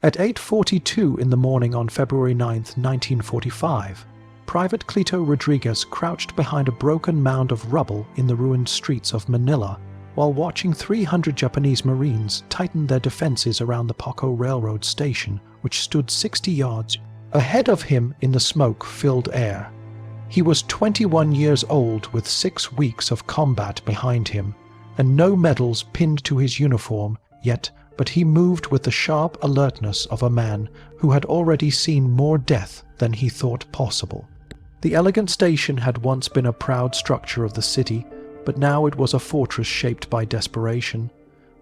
At 8:42 in the morning on February 9, 1945, Private Cleto Rodriguez crouched behind a broken mound of rubble in the ruined streets of Manila while watching 300 Japanese Marines tighten their defenses around the Paco Railroad station, which stood 60 yards ahead of him in the smoke-filled air. He was 21 years old with 6 weeks of combat behind him, and no medals pinned to his uniform yet, but he moved with the sharp alertness of a man who had already seen more death than he thought possible. The elegant station had once been a proud structure of the city, but now it was a fortress shaped by desperation.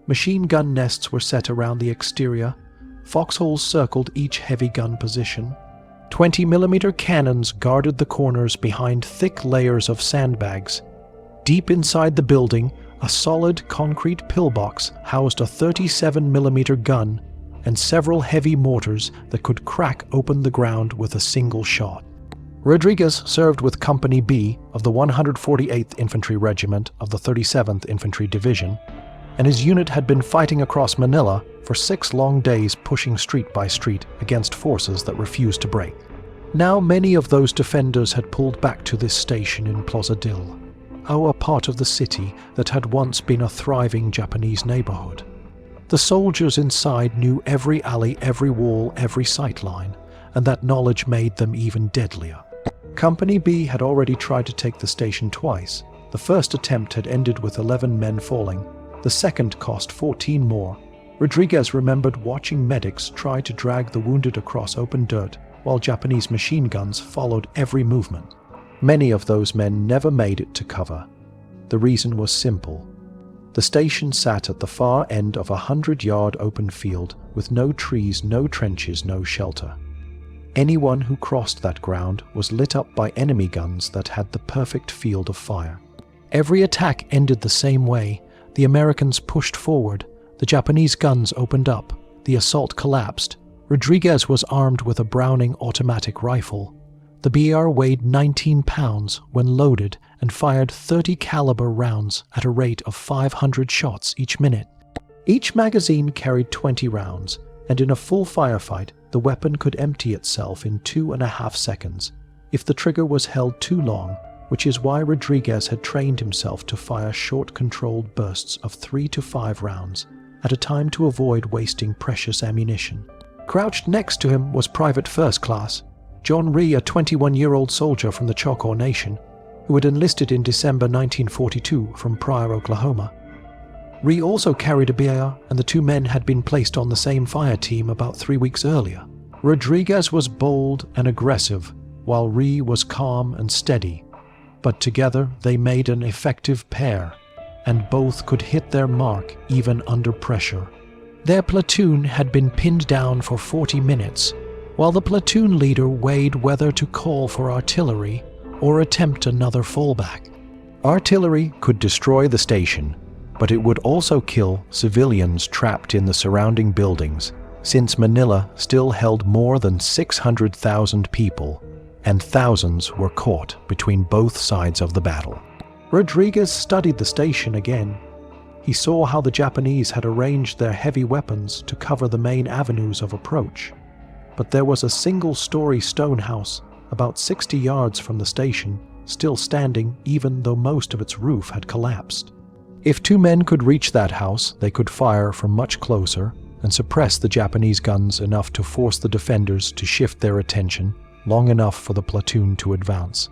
Machine gun nests were set around the exterior. Foxholes circled each heavy gun position. 20mm cannons guarded the corners behind thick layers of sandbags. Deep inside the building, a solid concrete pillbox housed a 37mm gun and several heavy mortars that could crack open the ground with a single shot. Rodriguez served with Company B of the 148th Infantry Regiment of the 37th Infantry Division, and his unit had been fighting across Manila for 6 long days, pushing street by street against forces that refused to break. Now many of those defenders had pulled back to this station in Plaza Dil, a part of the city that had once been a thriving Japanese neighborhood. The soldiers inside knew every alley, every wall, every sight line, and that knowledge made them even deadlier. Company B had already tried to take the station twice. The first attempt had ended with 11 men falling. The second cost 14 more. Rodriguez remembered watching medics try to drag the wounded across open dirt while Japanese machine guns followed every movement. Many of those men never made it to cover. The reason was simple. The station sat at the far end of a 100-yard open field with no trees, no trenches, no shelter. Anyone who crossed that ground was lit up by enemy guns that had the perfect field of fire. Every attack ended the same way. The Americans pushed forward. The Japanese guns opened up. The assault collapsed. Rodriguez was armed with a Browning automatic rifle. The BR weighed 19 pounds when loaded and fired 30 caliber rounds at a rate of 500 shots each minute. Each magazine carried 20 rounds, and in a full firefight, the weapon could empty itself in 2.5 seconds if the trigger was held too long, which is why Rodriguez had trained himself to fire short controlled bursts of 3 to 5 rounds at a time to avoid wasting precious ammunition. Crouched next to him was Private First Class John Rhee, a 21-year-old soldier from the Choctaw Nation, who had enlisted in December 1942 from Pryor, Oklahoma. Rhee also carried a BAR, and the 2 men had been placed on the same fire team about 3 weeks earlier. Rodriguez was bold and aggressive, while Rhee was calm and steady, but together they made an effective pair, and both could hit their mark even under pressure. Their platoon had been pinned down for 40 minutes, while the platoon leader weighed whether to call for artillery or attempt another fallback. Artillery could destroy the station, but it would also kill civilians trapped in the surrounding buildings, since Manila still held more than 600,000 people, and thousands were caught between both sides of the battle. Rodriguez studied the station again. He saw how the Japanese had arranged their heavy weapons to cover the main avenues of approach, but there was a single-story stone house about 60 yards from the station, still standing even though most of its roof had collapsed. If 2 men could reach that house, they could fire from much closer and suppress the Japanese guns enough to force the defenders to shift their attention long enough for the platoon to advance.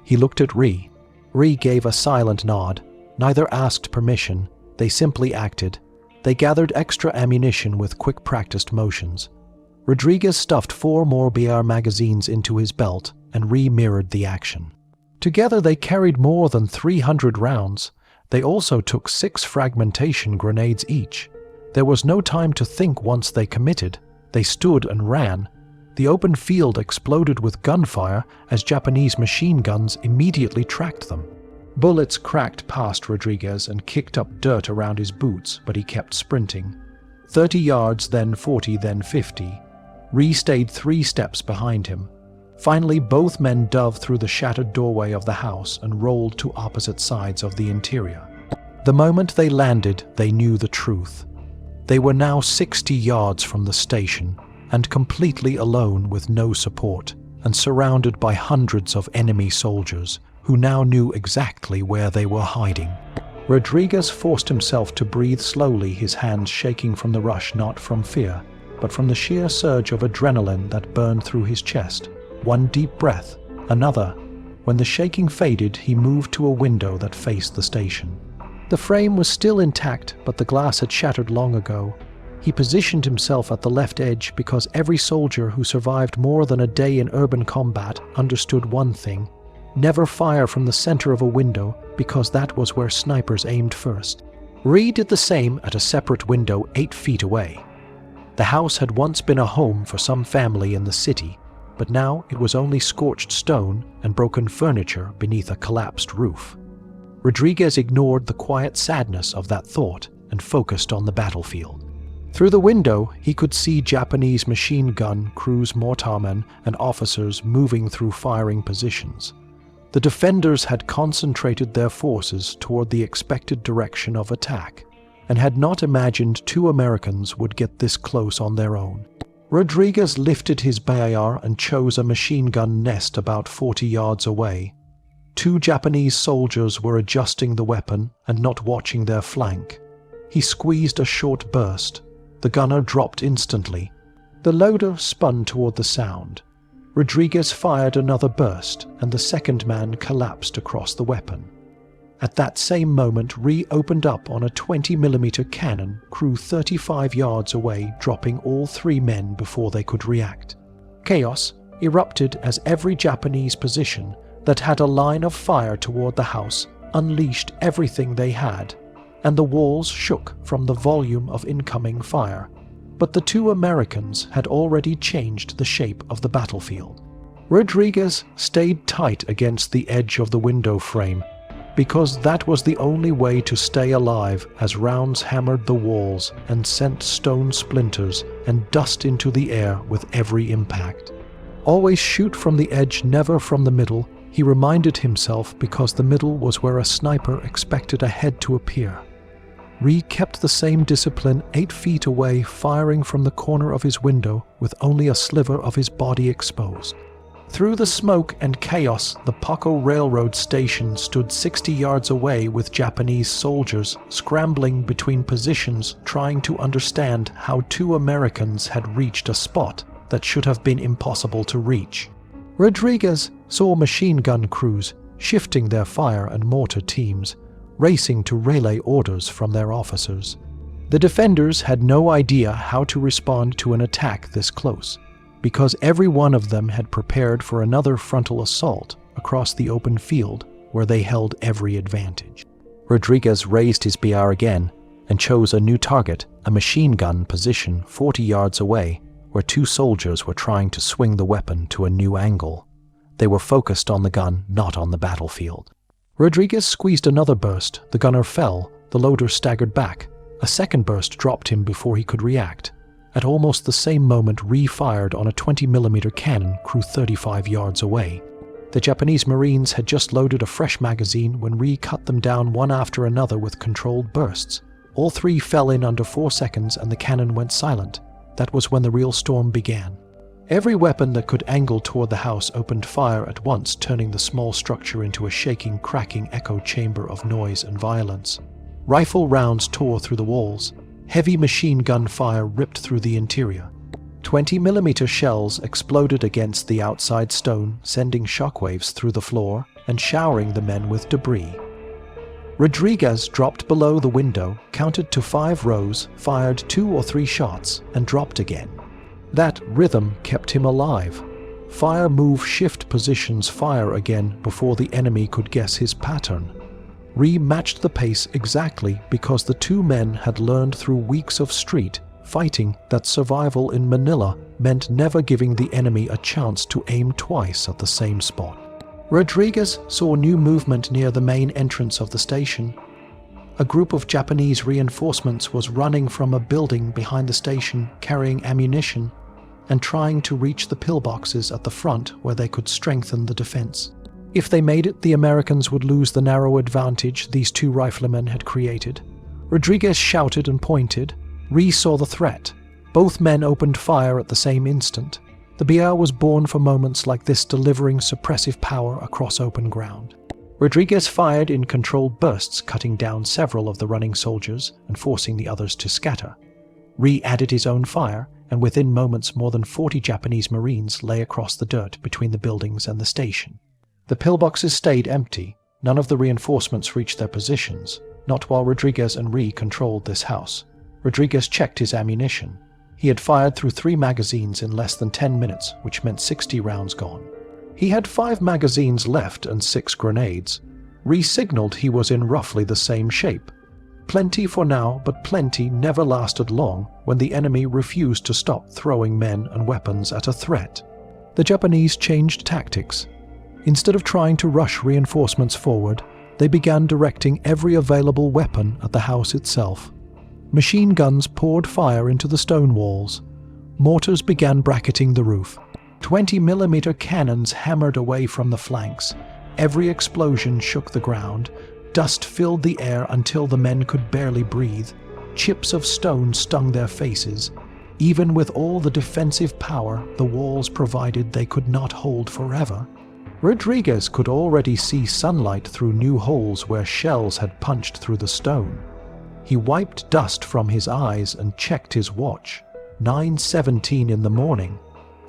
He looked at Rhee. Rhee gave a silent nod. Neither asked permission. They simply acted. They gathered extra ammunition with quick practiced motions. Rodriguez stuffed 4 more BR magazines into his belt, and Rhee mirrored the action. Together they carried more than 300 rounds. They also took 6 fragmentation grenades each. There was no time to think once they committed. They stood and ran. The open field exploded with gunfire as Japanese machine guns immediately tracked them. Bullets cracked past Rodriguez and kicked up dirt around his boots, but he kept sprinting. 30 yards, then 40, then 50. Rhee stayed 3 steps behind him. Finally, both men dove through the shattered doorway of the house and rolled to opposite sides of the interior. The moment they landed, they knew the truth. They were now 60 yards from the station, and completely alone with no support, and surrounded by hundreds of enemy soldiers who now knew exactly where they were hiding. Rodriguez forced himself to breathe slowly, his hands shaking from the rush, not from fear, but from the sheer surge of adrenaline that burned through his chest. One deep breath, another. When the shaking faded, he moved to a window that faced the station. The frame was still intact, but the glass had shattered long ago. He positioned himself at the left edge because every soldier who survived more than a day in urban combat understood one thing: never fire from the center of a window, because that was where snipers aimed first. Ree did the same at a separate window 8 feet away. The house had once been a home for some family in the city, but now it was only scorched stone and broken furniture beneath a collapsed roof. Rodriguez ignored the quiet sadness of that thought and focused on the battlefield. Through the window, he could see Japanese machine gun crews, mortarmen, and officers moving through firing positions. The defenders had concentrated their forces toward the expected direction of attack, and had not imagined 2 Americans would get this close on their own. Rodriguez lifted his bayar and chose a machine gun nest about 40 yards away. 2 Japanese soldiers were adjusting the weapon and not watching their flank. He squeezed a short burst. The gunner dropped instantly. The loader spun toward the sound. Rodriguez fired another burst, and the second man collapsed across the weapon. At that same moment, Ree opened up on a 20mm cannon, crew 35 yards away, dropping all 3 men before they could react. Chaos erupted as every Japanese position that had a line of fire toward the house unleashed everything they had, and the walls shook from the volume of incoming fire. But the 2 Americans had already changed the shape of the battlefield. Rodriguez stayed tight against the edge of the window frame, because that was the only way to stay alive as rounds hammered the walls and sent stone splinters and dust into the air with every impact. Always shoot from the edge, never from the middle, he reminded himself, because the middle was where a sniper expected a head to appear. Ree kept the same discipline 8 feet away, firing from the corner of his window with only a sliver of his body exposed. Through the smoke and chaos, the Paco Railroad Station stood 60 yards away, with Japanese soldiers scrambling between positions, trying to understand how 2 Americans had reached a spot that should have been impossible to reach. Rodriguez saw machine gun crews shifting their fire and mortar teams, racing to relay orders from their officers. The defenders had no idea how to respond to an attack this close, because every one of them had prepared for another frontal assault across the open field where they held every advantage. Rodriguez raised his BR again and chose a new target, a machine gun position 40 yards away, where 2 soldiers were trying to swing the weapon to a new angle. They were focused on the gun, not on the battlefield. Rodriguez squeezed another burst. The gunner fell. The loader staggered back. A second burst dropped him before he could react. At almost the same moment, Ree fired on a 20mm cannon, crew 35 yards away. The Japanese Marines had just loaded a fresh magazine when Ree cut them down one after another with controlled bursts. All 3 fell in under 4 seconds, and the cannon went silent. That was when the real storm began. Every weapon that could angle toward the house opened fire at once, turning the small structure into a shaking, cracking echo chamber of noise and violence. Rifle rounds tore through the walls. Heavy machine gun fire ripped through the interior. 20mm shells exploded against the outside stone, sending shockwaves through the floor and showering the men with debris. Rodriguez dropped below the window, counted to 5 rows, fired 2 or 3 shots, and dropped again. That rhythm kept him alive. Fire, move, shift positions, fire again before the enemy could guess his pattern. Ree matched the pace exactly because the 2 men had learned through weeks of street fighting that survival in Manila meant never giving the enemy a chance to aim twice at the same spot. Rodriguez saw new movement near the main entrance of the station. A group of Japanese reinforcements was running from a building behind the station, carrying ammunition and trying to reach the pillboxes at the front where they could strengthen the defense. If they made it, the Americans would lose the narrow advantage these 2 riflemen had created. Rodriguez shouted and pointed. Ree saw the threat. Both men opened fire at the same instant. The BR was born for moments like this, delivering suppressive power across open ground. Rodriguez fired in controlled bursts, cutting down several of the running soldiers and forcing the others to scatter. Rhee added his own fire, and within moments more than 40 Japanese Marines lay across the dirt between the buildings and the station. The pillboxes stayed empty. None of the reinforcements reached their positions, not while Rodriguez and Rhee controlled this house. Rodriguez checked his ammunition. He had fired through 3 magazines in less than 10 minutes, which meant 60 rounds gone. He had 5 magazines left and 6 grenades. Rhee signaled he was in roughly the same shape. Plenty for now, but plenty never lasted long when the enemy refused to stop throwing men and weapons at a threat. The Japanese changed tactics. Instead of trying to rush reinforcements forward, they began directing every available weapon at the house itself. Machine guns poured fire into the stone walls. Mortars began bracketing the roof. 20mm cannons hammered away from the flanks. Every explosion shook the ground. Dust filled the air until the men could barely breathe. Chips of stone stung their faces. Even with all the defensive power the walls provided, they could not hold forever. Rodriguez could already see sunlight through new holes where shells had punched through the stone. He wiped dust from his eyes and checked his watch. 9:17 in the morning.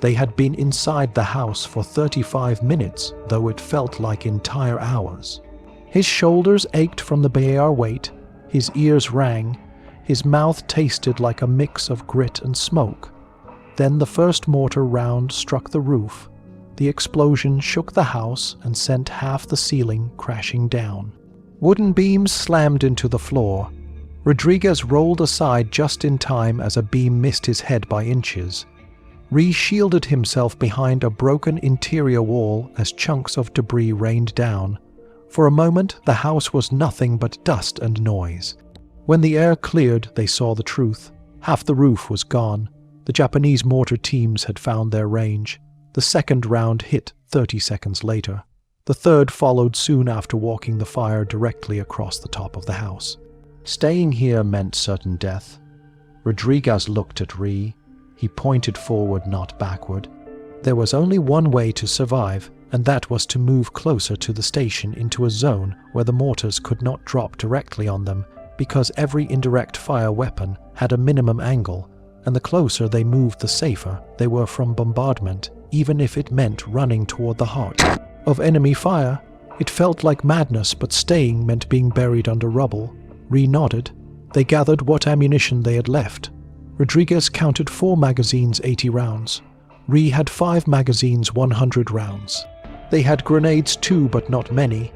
They had been inside the house for 35 minutes, though it felt like entire hours. His shoulders ached from the BAR weight, his ears rang, his mouth tasted like a mix of grit and smoke. Then the first mortar round struck the roof. The explosion shook the house and sent half the ceiling crashing down. Wooden beams slammed into the floor. Rodriguez rolled aside just in time as a beam missed his head by inches. Rhee shielded himself behind a broken interior wall as chunks of debris rained down. For a moment, the house was nothing but dust and noise. When the air cleared, they saw the truth. Half the roof was gone. The Japanese mortar teams had found their range. The second round hit 30 seconds later. The third followed soon after, walking the fire directly across the top of the house. Staying here meant certain death. Rodriguez looked at Rhee. He pointed forward, not backward. There was only one way to survive, and that was to move closer to the station into a zone where the mortars could not drop directly on them, because every indirect fire weapon had a minimum angle, and the closer they moved the safer they were from bombardment, even if it meant running toward the heart of enemy fire. It felt like madness, but staying meant being buried under rubble. Rhee nodded. They gathered what ammunition they had left. Rodriguez counted 4 magazines, 80 rounds. Rhee had 5 magazines, 100 rounds. They had grenades too, but not many.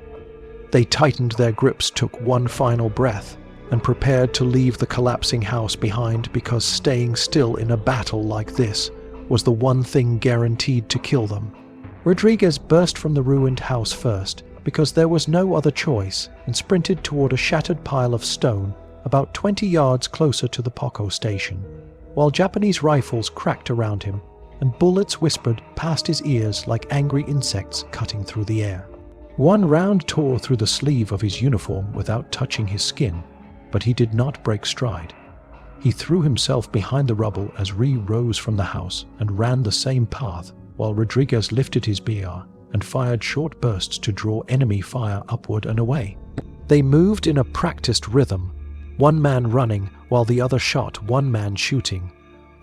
They tightened their grips, took one final breath, and prepared to leave the collapsing house behind, because staying still in a battle like this was the one thing guaranteed to kill them. Rodriguez burst from the ruined house first, because there was no other choice, and sprinted toward a shattered pile of stone about 20 yards closer to the Poco station, while Japanese rifles cracked around him, and bullets whispered past his ears like angry insects cutting through the air. One round tore through the sleeve of his uniform without touching his skin, but he did not break stride. He threw himself behind the rubble as Rhee rose from the house and ran the same path, while Rodriguez lifted his BR and fired short bursts to draw enemy fire upward and away. They moved in a practiced rhythm, one man running while the other shot, one man shooting,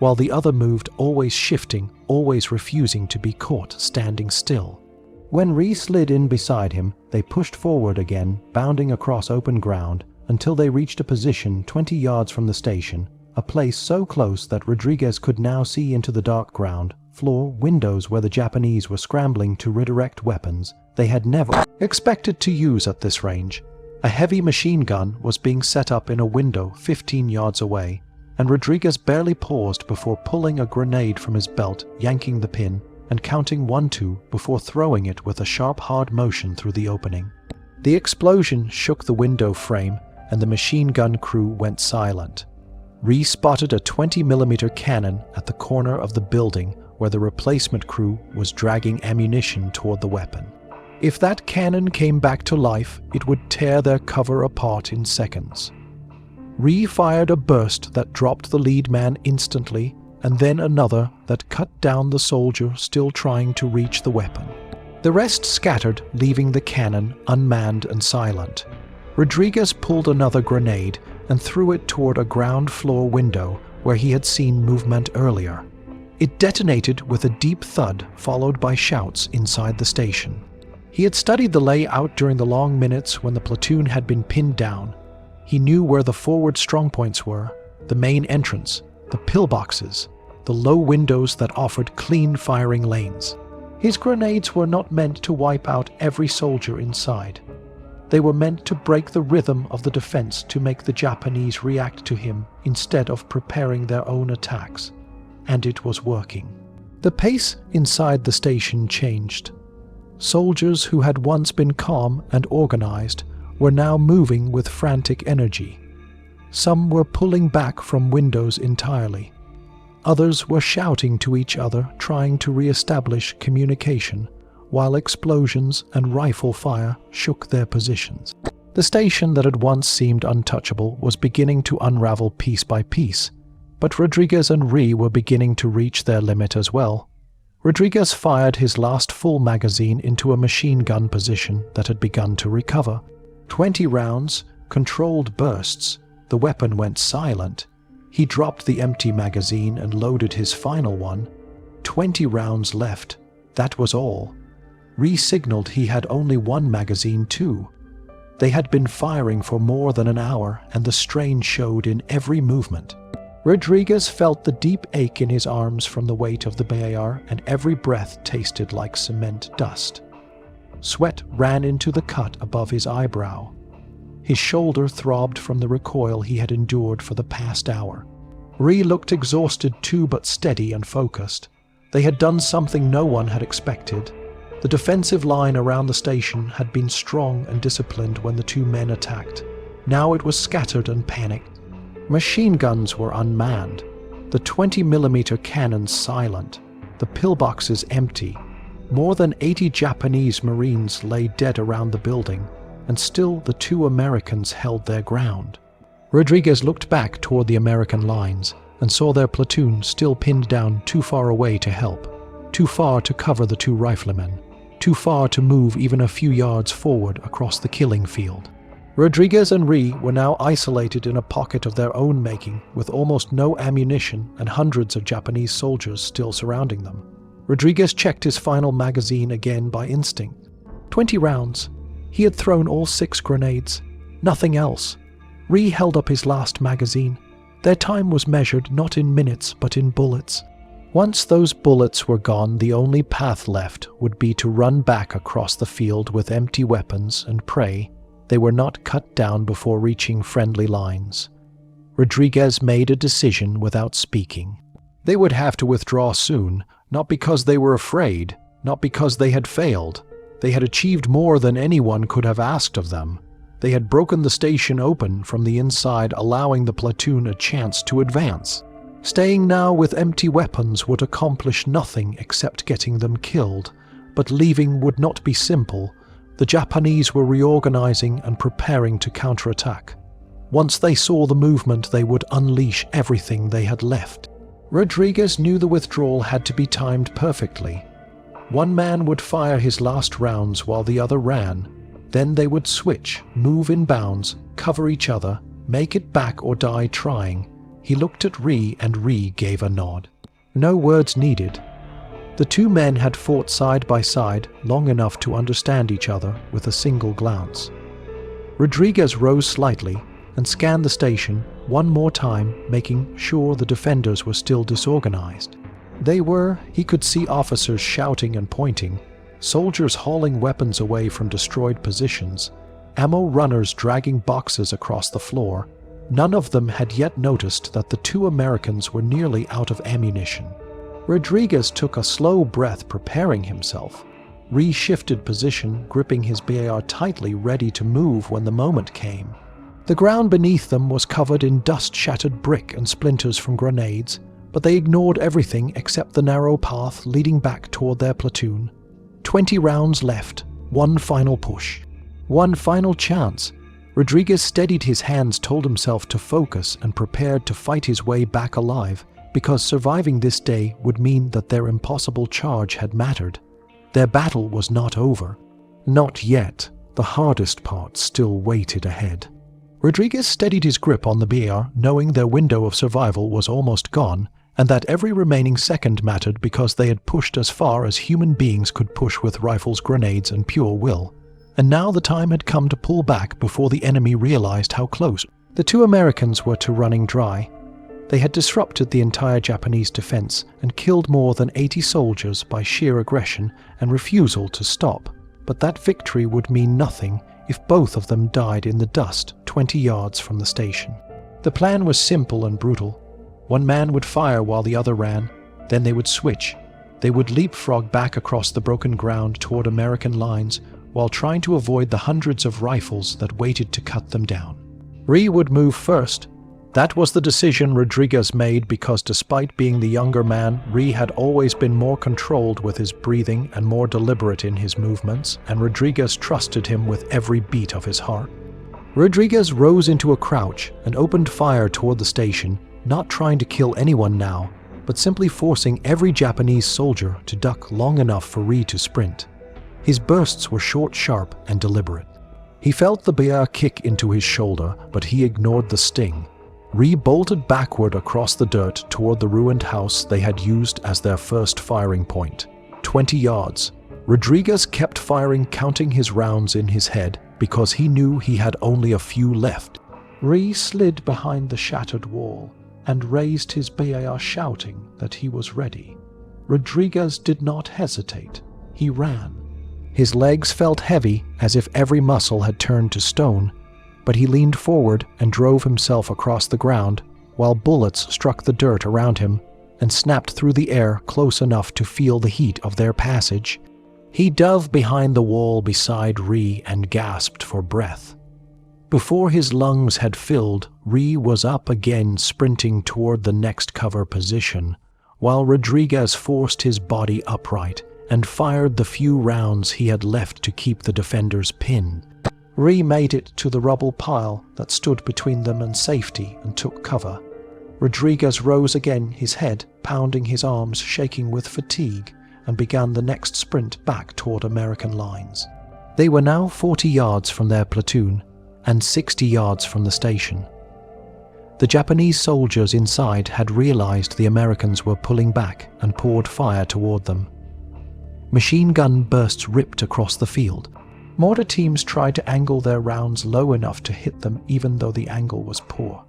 while the other moved, always shifting, always refusing to be caught standing still. When Rhee slid in beside him, they pushed forward again, bounding across open ground until they reached a position 20 yards from the station, a place so close that Rodriguez could now see into the dark ground floor, windows where the Japanese were scrambling to redirect weapons they had never expected to use at this range. A heavy machine gun was being set up in a window 15 yards away, and Rodriguez barely paused before pulling a grenade from his belt, yanking the pin, and counting 1-2 before throwing it with a sharp, hard motion through the opening. The explosion shook the window frame, and the machine gun crew went silent. Rhee spotted a 20mm cannon at the corner of the building where the replacement crew was dragging ammunition toward the weapon. If that cannon came back to life, it would tear their cover apart in seconds. Rhee fired a burst that dropped the lead man instantly, and then another that cut down the soldier still trying to reach the weapon. The rest scattered, leaving the cannon unmanned and silent. Rodriguez pulled another grenade and threw it toward a ground floor window where he had seen movement earlier. It detonated with a deep thud followed by shouts inside the station. He had studied the layout during the long minutes when the platoon had been pinned down. He knew where the forward strongpoints were, the main entrance, the pillboxes, the low windows that offered clean firing lanes. His grenades were not meant to wipe out every soldier inside. They were meant to break the rhythm of the defense to make the Japanese react to him instead of preparing their own attacks. And it was working. The pace inside the station changed. Soldiers who had once been calm and organized were now moving with frantic energy. Some were pulling back from windows entirely. Others were shouting to each other, trying to re-establish communication, while explosions and rifle fire shook their positions. The station that had once seemed untouchable was beginning to unravel piece by piece, but Rodriguez and Rhee were beginning to reach their limit as well. Rodriguez fired his last full magazine into a machine gun position that had begun to recover. 20 rounds, controlled bursts. The weapon went silent. He dropped the empty magazine and loaded his final one. 20 rounds left. That was all. Rhee signaled he had only one magazine too. They had been firing for more than an hour, and the strain showed in every movement. Rodriguez felt the deep ache in his arms from the weight of the BAR, and every breath tasted like cement dust. Sweat ran into the cut above his eyebrow. His shoulder throbbed from the recoil he had endured for the past hour. Rhee looked exhausted too, but steady and focused. They had done something no one had expected. The defensive line around the station had been strong and disciplined when the two men attacked. Now it was scattered and panicked. Machine guns were unmanned, the 20mm cannons silent, the pillboxes empty. More than 80 Japanese Marines lay dead around the building, and still the two Americans held their ground. Rodriguez looked back toward the American lines and saw their platoon still pinned down too far away to help, too far to cover the two riflemen, too far to move even a few yards forward across the killing field. Rodriguez and Rhee were now isolated in a pocket of their own making, with almost no ammunition and hundreds of Japanese soldiers still surrounding them. Rodriguez checked his final magazine again by instinct. 20 rounds. He had thrown all 6 grenades. Nothing else. Rhee held up his last magazine. Their time was measured not in minutes but in bullets. Once those bullets were gone, the only path left would be to run back across the field with empty weapons and pray they were not cut down before reaching friendly lines. Rodriguez made a decision without speaking. They would have to withdraw soon, not because they were afraid, not because they had failed. They had achieved more than anyone could have asked of them. They had broken the station open from the inside, allowing the platoon a chance to advance. Staying now with empty weapons would accomplish nothing except getting them killed, but leaving would not be simple. The Japanese were reorganizing and preparing to counterattack. Once they saw the movement, they would unleash everything they had left. Rodriguez knew the withdrawal had to be timed perfectly. One man would fire his last rounds while the other ran. Then they would switch, move in bounds, cover each other, make it back or die trying. He looked at Rhee, and Rhee gave a nod. No words needed. The two men had fought side by side long enough to understand each other with a single glance. Rodriguez rose slightly and scanned the station one more time, making sure the defenders were still disorganized. They were. He could see officers shouting and pointing, soldiers hauling weapons away from destroyed positions, ammo runners dragging boxes across the floor. None of them had yet noticed that the two Americans were nearly out of ammunition. Rodriguez took a slow breath, preparing himself. Rhee shifted position, gripping his BAR tightly, ready to move when the moment came. The ground beneath them was covered in dust-shattered brick and splinters from grenades, but they ignored everything except the narrow path leading back toward their platoon. 20 rounds left, one final push. One final chance. Rodriguez steadied his hands, told himself to focus, and prepared to fight his way back alive, because surviving this day would mean that their impossible charge had mattered. Their battle was not over. Not yet. The hardest part still waited ahead. Rodriguez steadied his grip on the BAR, knowing their window of survival was almost gone, and that every remaining second mattered because they had pushed as far as human beings could push with rifles, grenades, and pure will. And now the time had come to pull back before the enemy realized how close. The two Americans were to running dry. They had disrupted the entire Japanese defense and killed more than 80 soldiers by sheer aggression and refusal to stop. But that victory would mean nothing if both of them died in the dust 20 yards from the station. The plan was simple and brutal. One man would fire while the other ran, then they would switch. They would leapfrog back across the broken ground toward American lines while trying to avoid the hundreds of rifles that waited to cut them down. Rhee would move first. That was the decision Rodriguez made because despite being the younger man, Rhee had always been more controlled with his breathing and more deliberate in his movements, and Rodriguez trusted him with every beat of his heart. Rodriguez rose into a crouch and opened fire toward the station, not trying to kill anyone now, but simply forcing every Japanese soldier to duck long enough for Rhee to sprint. His bursts were short, sharp, and deliberate. He felt the BAR kick into his shoulder, but he ignored the sting. Rhee bolted backward across the dirt toward the ruined house they had used as their first firing point. 20 yards. Rodriguez kept firing, counting his rounds in his head because he knew he had only a few left. Rhee slid behind the shattered wall and raised his BAR, shouting that he was ready. Rodriguez did not hesitate. He ran. His legs felt heavy, as if every muscle had turned to stone, but he leaned forward and drove himself across the ground while bullets struck the dirt around him and snapped through the air close enough to feel the heat of their passage. He dove behind the wall beside Rhee and gasped for breath. Before his lungs had filled, Rhee was up again, sprinting toward the next cover position, while Rodriguez forced his body upright and fired the few rounds he had left to keep the defenders pinned. Rhee made it to the rubble pile that stood between them and safety and took cover. Rodriguez rose again, his head pounding, his arms shaking with fatigue, and began the next sprint back toward American lines. They were now 40 yards from their platoon and 60 yards from the station. The Japanese soldiers inside had realized the Americans were pulling back and poured fire toward them. Machine gun bursts ripped across the field. Mortar teams tried to angle their rounds low enough to hit them even though the angle was poor.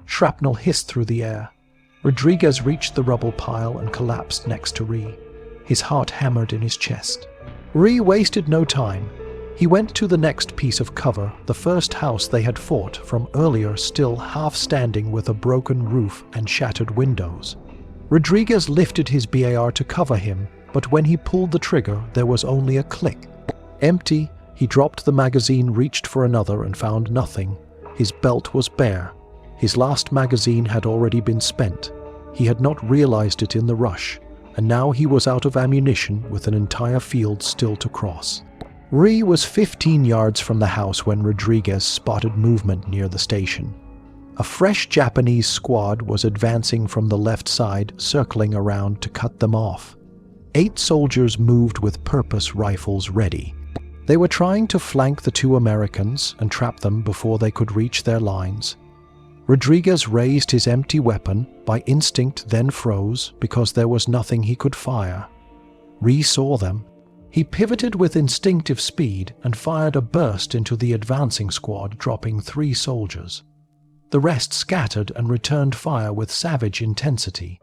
Shrapnel hissed through the air. Rodriguez reached the rubble pile and collapsed next to Rhee. His heart hammered in his chest. Rhee wasted no time. He went to the next piece of cover, the first house they had fought from earlier, still half standing with a broken roof and shattered windows. Rodriguez lifted his BAR to cover him, but when he pulled the trigger there was only a click. Empty. He dropped the magazine, reached for another, and found nothing. His belt was bare. His last magazine had already been spent. He had not realized it in the rush, and now he was out of ammunition with an entire field still to cross. Rhee was 15 yards from the house when Rodriguez spotted movement near the station. A fresh Japanese squad was advancing from the left side, circling around to cut them off. 8 soldiers moved with purpose, rifles ready. They were trying to flank the 2 Americans and trap them before they could reach their lines. Rodriguez raised his empty weapon, by instinct then froze because there was nothing he could fire. Rhee saw them. He pivoted with instinctive speed and fired a burst into the advancing squad, dropping 3 soldiers. The rest scattered and returned fire with savage intensity.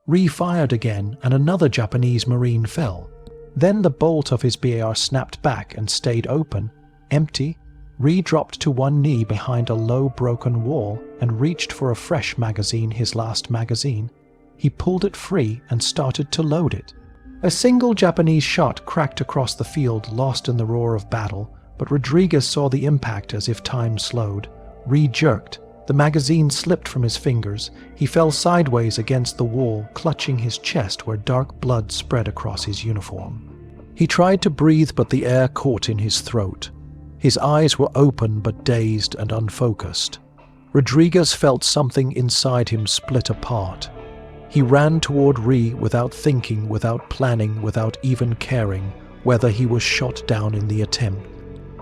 Rhee fired again and another Japanese Marine fell. Then the bolt of his BAR snapped back and stayed open, empty. Rhee dropped to one knee behind a low broken wall and reached for a fresh magazine, his last magazine. He pulled it free and started to load it. A single Japanese shot cracked across the field, lost in the roar of battle, but Rodriguez saw the impact as if time slowed. Rhee jerked. The magazine slipped from his fingers. He fell sideways against the wall, clutching his chest where dark blood spread across his uniform. He tried to breathe, but the air caught in his throat. His eyes were open but dazed and unfocused. Rodriguez felt something inside him split apart. He ran toward Rhee without thinking, without planning, without even caring whether he was shot down in the attempt.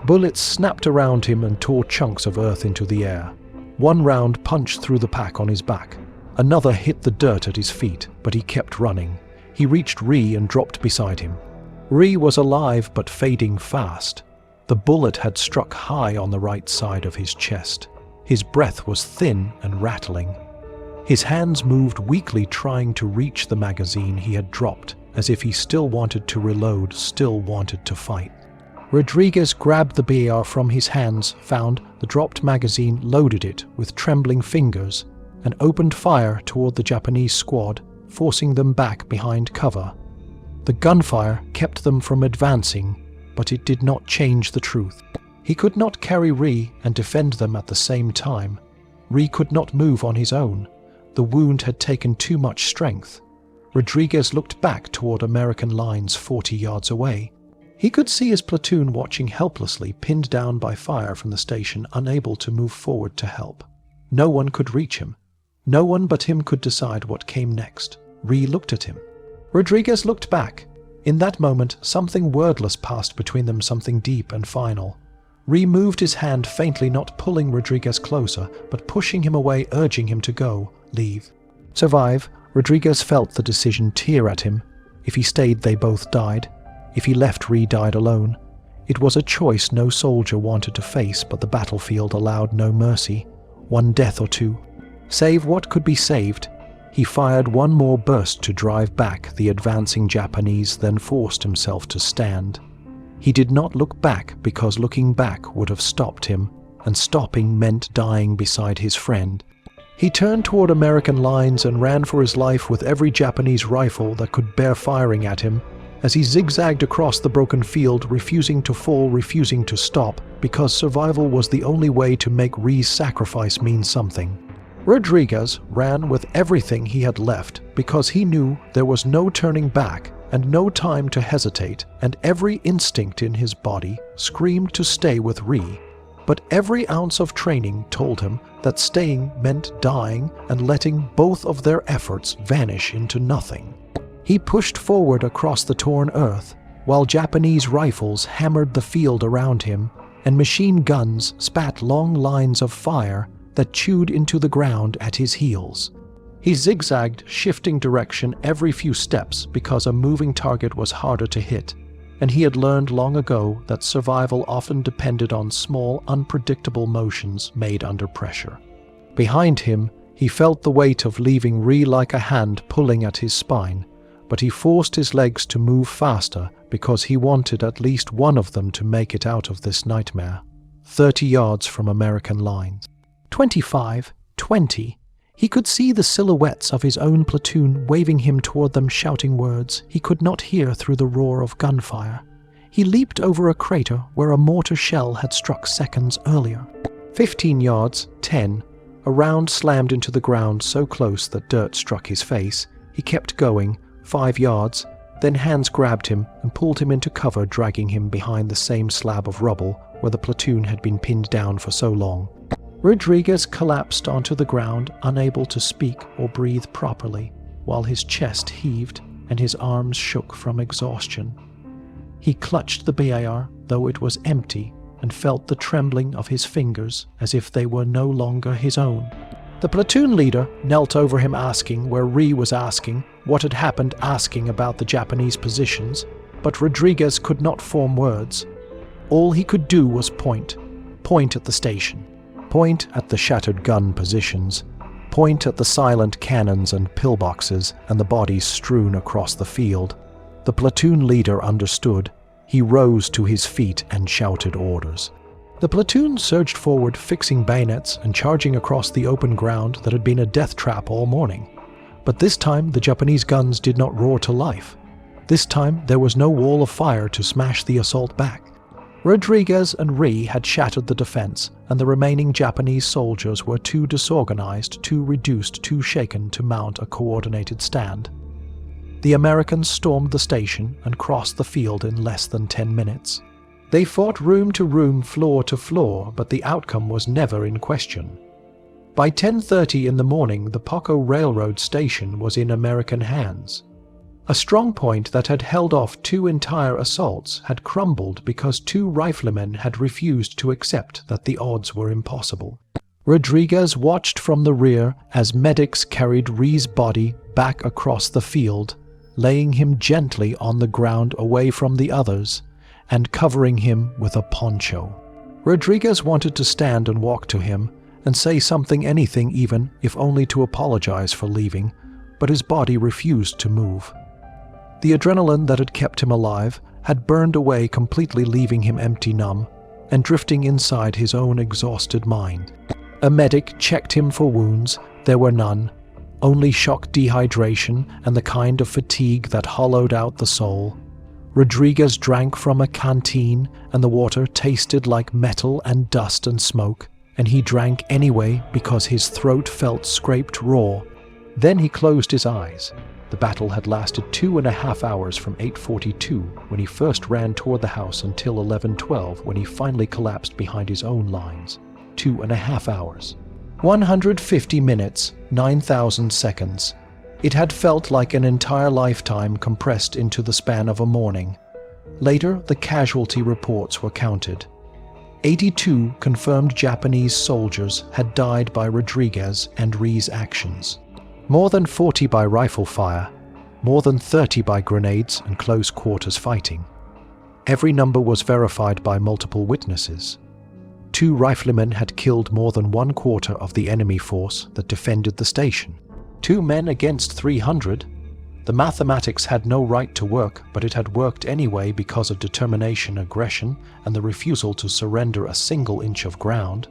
Bullets snapped around him and tore chunks of earth into the air. One round punched through the pack on his back. Another hit the dirt at his feet, but he kept running. He reached Rhee and dropped beside him. Rhee was alive but fading fast. The bullet had struck high on the right side of his chest. His breath was thin and rattling. His hands moved weakly, trying to reach the magazine he had dropped, as if he still wanted to reload, still wanted to fight. Rodriguez grabbed the BAR from his hands, found the dropped magazine, loaded it with trembling fingers, and opened fire toward the Japanese squad, forcing them back behind cover. The gunfire kept them from advancing, but it did not change the truth. He could not carry Rhee and defend them at the same time. Rhee could not move on his own. The wound had taken too much strength. Rodriguez looked back toward American lines 40 yards away. He could see his platoon watching helplessly, pinned down by fire from the station, unable to move forward to help. No one could reach him. No one but him could decide what came next. Rhee looked at him. Rodriguez looked back. In that moment, something wordless passed between them, something deep and final. Rhee moved his hand faintly, not pulling Rodriguez closer, but pushing him away, urging him to go, leave. Survive. Rodriguez felt the decision tear at him. If he stayed, they both died. If he left, Rhee died alone. It was a choice no soldier wanted to face, but the battlefield allowed no mercy. One death or two. Save what could be saved. He fired one more burst to drive back the advancing Japanese, then forced himself to stand. He did not look back because looking back would have stopped him, and stopping meant dying beside his friend. He turned toward American lines and ran for his life with every Japanese rifle that could bear firing at him, as he zigzagged across the broken field, refusing to fall, refusing to stop, because survival was the only way to make Rhee's sacrifice mean something. Rodriguez ran with everything he had left because he knew there was no turning back and no time to hesitate, and every instinct in his body screamed to stay with Rhee. But every ounce of training told him that staying meant dying and letting both of their efforts vanish into nothing. He pushed forward across the torn earth, while Japanese rifles hammered the field around him, and machine guns spat long lines of fire that chewed into the ground at his heels. He zigzagged, shifting direction every few steps because a moving target was harder to hit, and he had learned long ago that survival often depended on small, unpredictable motions made under pressure. Behind him, he felt the weight of leaving Rhee like a hand pulling at his spine, but he forced his legs to move faster because he wanted at least one of them to make it out of this nightmare. 30 yards from American lines. 25, 20. He could see the silhouettes of his own platoon waving him toward them, shouting words he could not hear through the roar of gunfire. He leaped over a crater where a mortar shell had struck seconds earlier. 15 yards, 10. A round slammed into the ground so close that dirt struck his face. He kept going. 5 yards, then hands grabbed him and pulled him into cover, dragging him behind the same slab of rubble where the platoon had been pinned down for so long. Rodriguez collapsed onto the ground, unable to speak or breathe properly, while his chest heaved and his arms shook from exhaustion. He clutched the BAR, though it was empty, and felt the trembling of his fingers as if they were no longer his own. The platoon leader knelt over him, asking where Rhee was, asking what had happened, asking about the Japanese positions, but Rodriguez could not form words. All he could do was point at the station, point at the shattered gun positions, point at the silent cannons and pillboxes and the bodies strewn across the field. The platoon leader understood. He rose to his feet and shouted orders. The platoon surged forward, fixing bayonets and charging across the open ground that had been a death trap all morning. But this time the Japanese guns did not roar to life. This time there was no wall of fire to smash the assault back. Rodriguez and Rhee had shattered the defense, and the remaining Japanese soldiers were too disorganized, too reduced, too shaken to mount a coordinated stand. The Americans stormed the station and crossed the field in less than 10 minutes. They fought room to room, floor to floor, but the outcome was never in question. By 10:30 in the morning, the Poco Railroad Station was in American hands. A strong point that had held off 2 entire assaults had crumbled because 2 riflemen had refused to accept that the odds were impossible. Rodriguez watched from the rear as medics carried Ree's body back across the field, laying him gently on the ground away from the others and covering him with a poncho. Rodriguez wanted to stand and walk to him and say something, anything even, if only to apologize for leaving, but his body refused to move. The adrenaline that had kept him alive had burned away completely, leaving him empty, numb, and drifting inside his own exhausted mind. A medic checked him for wounds. There were none, only shock dehydration and the kind of fatigue that hollowed out the soul. Rodriguez drank from a canteen, and the water tasted like metal and dust and smoke, and he drank anyway because his throat felt scraped raw. Then he closed his eyes. The battle had lasted 2.5 hours from 8:42 when he first ran toward the house until 11:12 when he finally collapsed behind his own lines. 2.5 hours. 150 minutes, 9,000 seconds. It had felt like an entire lifetime compressed into the span of a morning. Later, the casualty reports were counted. 82 confirmed Japanese soldiers had died by Rodriguez and Ree's actions. More than 40 by rifle fire, more than 30 by grenades and close quarters fighting. Every number was verified by multiple witnesses. 2 riflemen had killed more than 1/4 of the enemy force that defended the station. 2 men against 300. The mathematics had no right to work, but it had worked anyway because of determination, aggression, and the refusal to surrender a single inch of ground.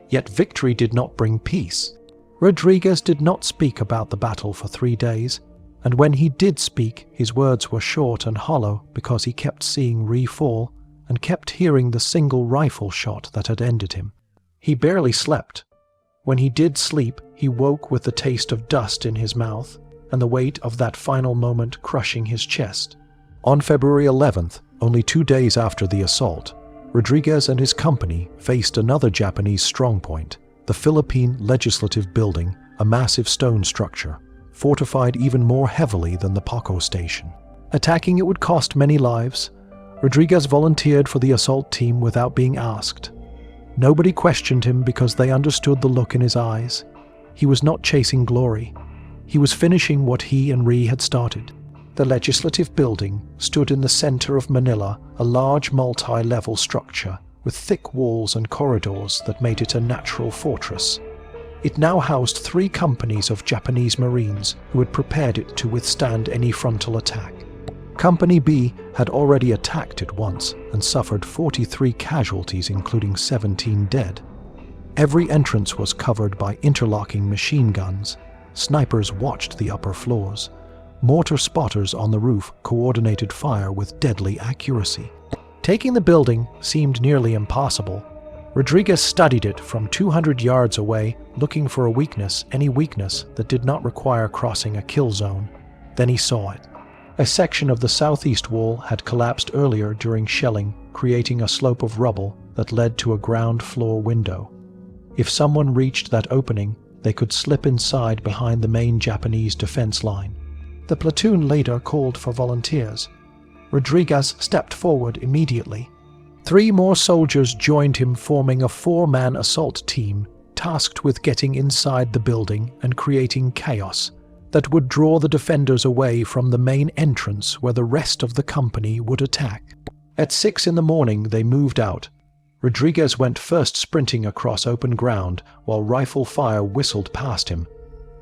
Yet victory did not bring peace. Rodriguez did not speak about the battle for 3 days, and when he did speak, his words were short and hollow because he kept seeing Ree fall and kept hearing the single rifle shot that had ended him. He barely slept. When he did sleep, he woke with the taste of dust in his mouth and the weight of that final moment crushing his chest. On February 11th, only 2 days after the assault, Rodriguez and his company faced another Japanese strongpoint, the Philippine Legislative Building, a massive stone structure, fortified even more heavily than the Poco station. Attacking it would cost many lives. Rodriguez volunteered for the assault team without being asked. Nobody questioned him because they understood the look in his eyes. He was not chasing glory. He was finishing what he and Ree had started. The Legislative Building stood in the center of Manila, a large multi-level structure with thick walls and corridors that made it a natural fortress. It now housed 3 companies of Japanese Marines who had prepared it to withstand any frontal attack. Company B had already attacked it once and suffered 43 casualties, including 17 dead. Every entrance was covered by interlocking machine guns. Snipers watched the upper floors. Mortar spotters on the roof coordinated fire with deadly accuracy. Taking the building seemed nearly impossible. Rodriguez studied it from 200 yards away, looking for a weakness, any weakness that did not require crossing a kill zone. Then he saw it. A section of the southeast wall had collapsed earlier during shelling, creating a slope of rubble that led to a ground floor window. If someone reached that opening, they could slip inside behind the main Japanese defense line. The platoon later called for volunteers. Rodriguez stepped forward immediately. 3 more soldiers joined him, forming a 4-man assault team tasked with getting inside the building and creating chaos that would draw the defenders away from the main entrance where the rest of the company would attack. At 6 in the morning, they moved out. Rodriguez went first, sprinting across open ground while rifle fire whistled past him.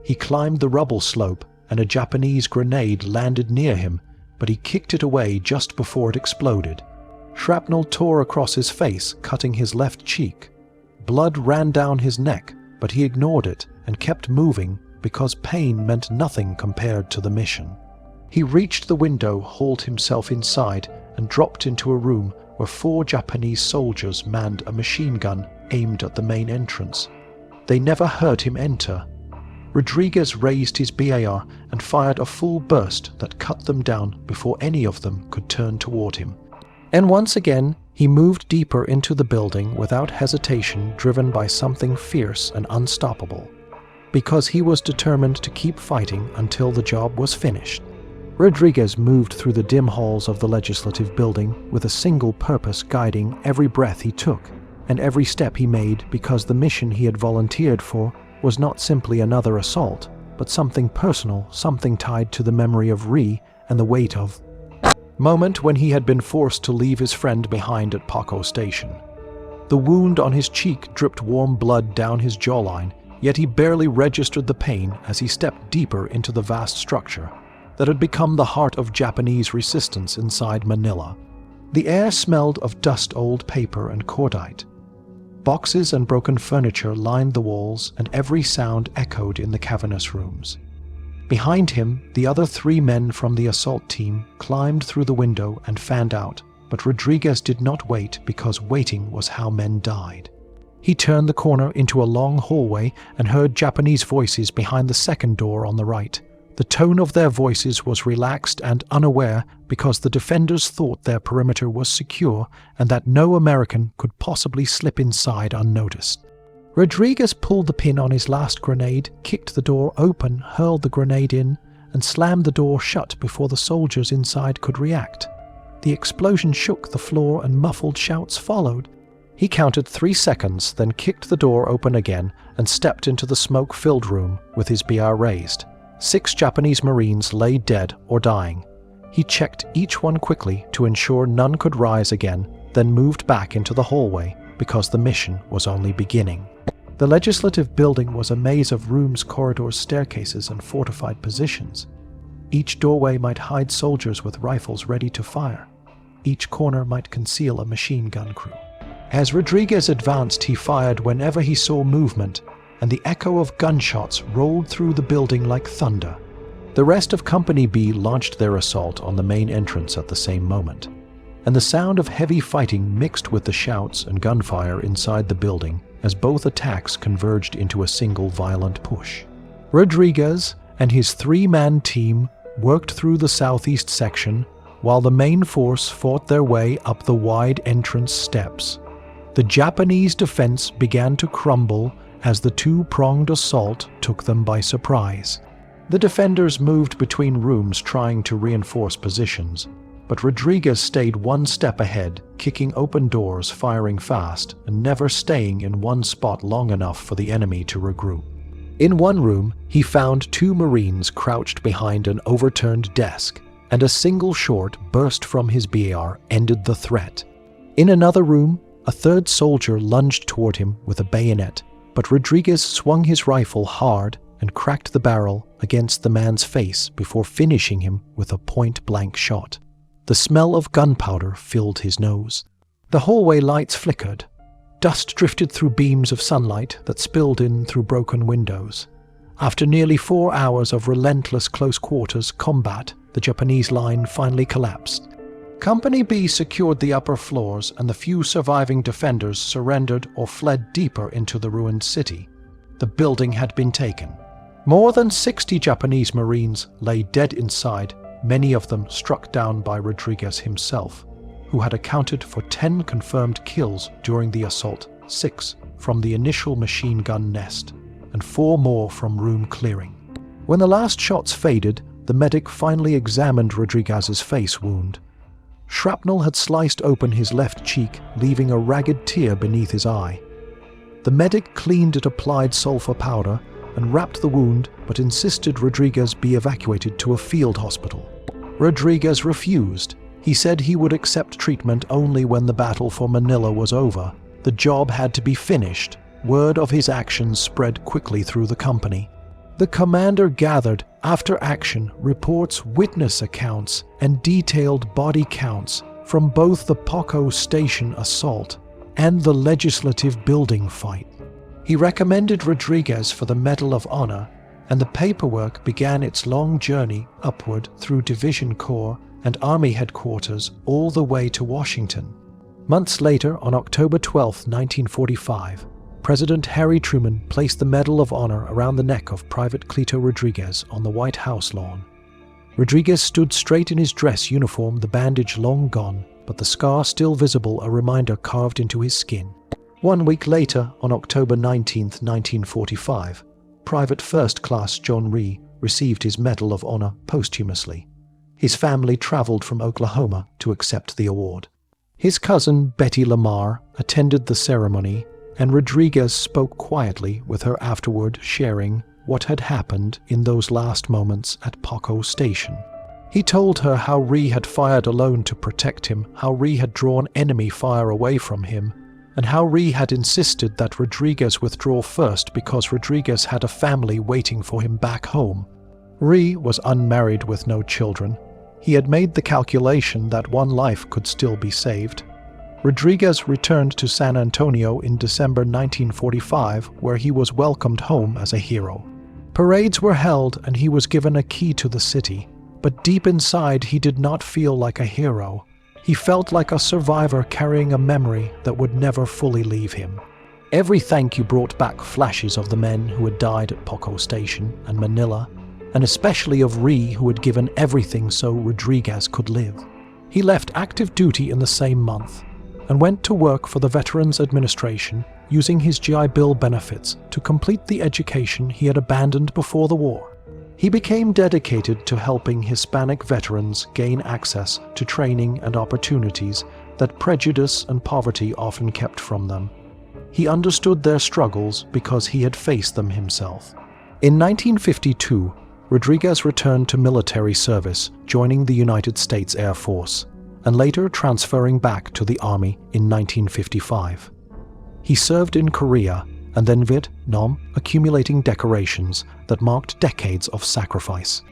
He climbed the rubble slope and a Japanese grenade landed near him, but he kicked it away just before it exploded. Shrapnel tore across his face, cutting his left cheek. Blood ran down his neck, but he ignored it and kept moving because pain meant nothing compared to the mission. He reached the window, hauled himself inside, and dropped into a room where 4 Japanese soldiers manned a machine gun aimed at the main entrance. They never heard him enter. Rodriguez raised his BAR and fired a full burst that cut them down before any of them could turn toward him. And once again, he moved deeper into the building without hesitation, driven by something fierce and unstoppable, because he was determined to keep fighting until the job was finished. Rodriguez moved through the dim halls of the legislative building with a single purpose guiding every breath he took and every step he made, because the mission he had volunteered for was not simply another assault, but something personal, something tied to the memory of Rhee and the weight of moment when he had been forced to leave his friend behind at Paco Station. The wound on his cheek dripped warm blood down his jawline, yet he barely registered the pain as he stepped deeper into the vast structure that had become the heart of Japanese resistance inside Manila. The air smelled of dust-old paper and cordite. Boxes and broken furniture lined the walls, and every sound echoed in the cavernous rooms. Behind him, the other 3 men from the assault team climbed through the window and fanned out, but Rodriguez did not wait, because waiting was how men died. He turned the corner into a long hallway and heard Japanese voices behind the second door on the right. The tone of their voices was relaxed and unaware, because the defenders thought their perimeter was secure and that no American could possibly slip inside unnoticed. Rodriguez pulled the pin on his last grenade, kicked the door open, hurled the grenade in, and slammed the door shut before the soldiers inside could react. The explosion shook the floor and muffled shouts followed. He counted 3 seconds, then kicked the door open again and stepped into the smoke-filled room with his BR raised. 6 Japanese Marines lay dead or dying. He checked each one quickly to ensure none could rise again, then moved back into the hallway, because the mission was only beginning. The legislative building was a maze of rooms, corridors, staircases, and fortified positions. Each doorway might hide soldiers with rifles ready to fire. Each corner might conceal a machine gun crew. As Rodriguez advanced, he fired whenever he saw movement, and the echo of gunshots rolled through the building like thunder. The rest of Company B launched their assault on the main entrance at the same moment, and the sound of heavy fighting mixed with the shouts and gunfire inside the building as both attacks converged into a single violent push. Rodriguez and his 3-man team worked through the southeast section, while the main force fought their way up the wide entrance steps. The Japanese defense began to crumble as the 2-pronged assault took them by surprise. The defenders moved between rooms trying to reinforce positions, but Rodriguez stayed 1 step ahead, kicking open doors, firing fast, and never staying in one spot long enough for the enemy to regroup. In one room, he found 2 Marines crouched behind an overturned desk, and a single shot burst from his BAR ended the threat. In another room, a 3rd soldier lunged toward him with a bayonet, but Rodriguez swung his rifle hard and cracked the barrel against the man's face before finishing him with a point-blank shot. The smell of gunpowder filled his nose. The hallway lights flickered. Dust drifted through beams of sunlight that spilled in through broken windows. After nearly 4 hours of relentless close-quarters combat, the Japanese line finally collapsed. Company B secured the upper floors, and the few surviving defenders surrendered or fled deeper into the ruined city. The building had been taken. More than 60 Japanese Marines lay dead inside, many of them struck down by Rodriguez himself, who had accounted for 10 confirmed kills during the assault, 6 from the initial machine gun nest, and 4 more from room clearing. When the last shots faded, the medic finally examined Rodriguez's face wound. Shrapnel had sliced open his left cheek, leaving a ragged tear beneath his eye. The medic cleaned it, applied sulfur powder, and wrapped the wound, but insisted Rodriguez be evacuated to a field hospital. Rodriguez refused. He said he would accept treatment only when the battle for Manila was over. The job had to be finished. Word of his actions spread quickly through the company. The commander gathered, after action, reports, witness accounts, and detailed body counts from both the Paco Station assault and the legislative building fight. He recommended Rodriguez for the Medal of Honor, and the paperwork began its long journey upward through Division Corps and Army Headquarters all the way to Washington. Months later, on October 12, 1945, President Harry Truman placed the Medal of Honor around the neck of Private Cleto Rodriguez on the White House lawn. Rodriguez stood straight in his dress uniform, the bandage long gone, but the scar still visible, a reminder carved into his skin. 1 week later, on October 19, 1945, Private First Class John Rhee received his Medal of Honor posthumously. His family traveled from Oklahoma to accept the award. His cousin, Betty Lamar, attended the ceremony, and Rodriguez spoke quietly with her afterward, sharing what had happened in those last moments at Poco Station. He told her how Rhee had fired alone to protect him, how Rhee had drawn enemy fire away from him, and how Rhee had insisted that Rodriguez withdraw first because Rodriguez had a family waiting for him back home. Rhee was unmarried with no children. He had made the calculation that one life could still be saved. Rodriguez returned to San Antonio in December 1945, where he was welcomed home as a hero. Parades were held and he was given a key to the city, but deep inside he did not feel like a hero. He felt like a survivor carrying a memory that would never fully leave him. Every thank you brought back flashes of the men who had died at Poco Station and Manila, and especially of Rhee, who had given everything so Rodriguez could live. He left active duty in the same month and went to work for the Veterans Administration, using his GI Bill benefits to complete the education he had abandoned before the war. He became dedicated to helping Hispanic veterans gain access to training and opportunities that prejudice and poverty often kept from them. He understood their struggles because he had faced them himself. In 1952, Rodriguez returned to military service, joining the United States Air Force, and later transferring back to the Army in 1955. He served in Korea and then Vietnam, accumulating decorations that marked decades of sacrifice.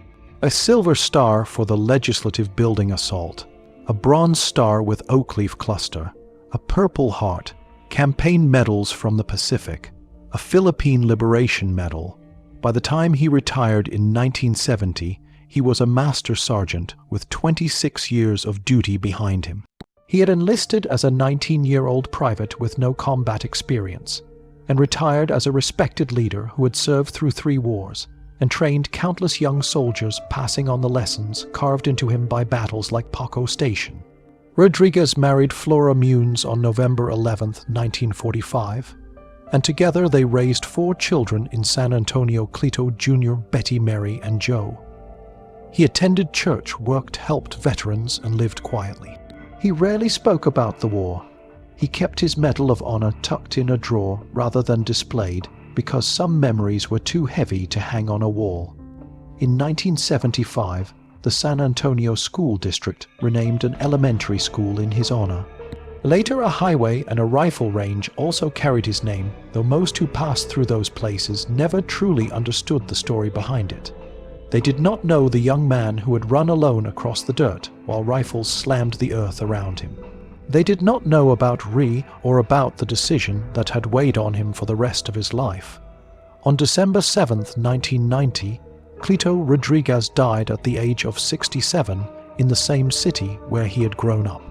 A silver star for the Legislative Building assault, a bronze star with oak leaf cluster, a Purple Heart, campaign medals from the Pacific, a Philippine Liberation Medal. By the time he retired in 1970, he was a Master Sergeant with 26 years of duty behind him. He had enlisted as a 19-year-old private with no combat experience, and retired as a respected leader who had served through 3 wars and trained countless young soldiers, passing on the lessons carved into him by battles like Poco Station. Rodriguez married Flora Munes on November 11, 1945, and together they raised 4 children in San Antonio: Cleto Jr., Betty, Mary, and Joe. He attended church, worked, helped veterans, and lived quietly. He rarely spoke about the war. He kept his Medal of Honor tucked in a drawer rather than displayed because some memories were too heavy to hang on a wall. In 1975, the San Antonio School District renamed an elementary school in his honor. Later, a highway and a rifle range also carried his name, though most who passed through those places never truly understood the story behind it. They did not know the young man who had run alone across the dirt while rifles slammed the earth around him. They did not know about Rhee or about the decision that had weighed on him for the rest of his life. On December 7, 1990, Cleto Rodriguez died at the age of 67 in the same city where he had grown up.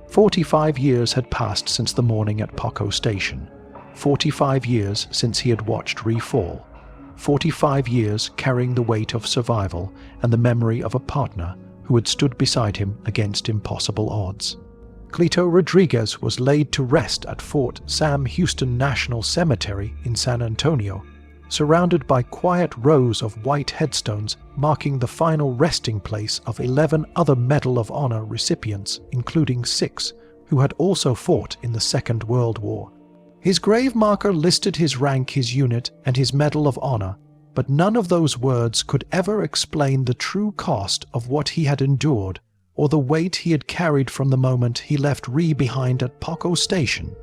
45 years had passed since the morning at Poco Station. 45 years since he had watched Rhee fall. 45 years carrying the weight of survival and the memory of a partner who had stood beside him against impossible odds. Cleto Rodriguez was laid to rest at Fort Sam Houston National Cemetery in San Antonio, surrounded by quiet rows of white headstones marking the final resting place of 11 other Medal of Honor recipients, including 6 who had also fought in the Second World War. His grave marker listed his rank, his unit, and his Medal of Honor, but none of those words could ever explain the true cost of what he had endured or the weight he had carried from the moment he left Rhee behind at Poco Station.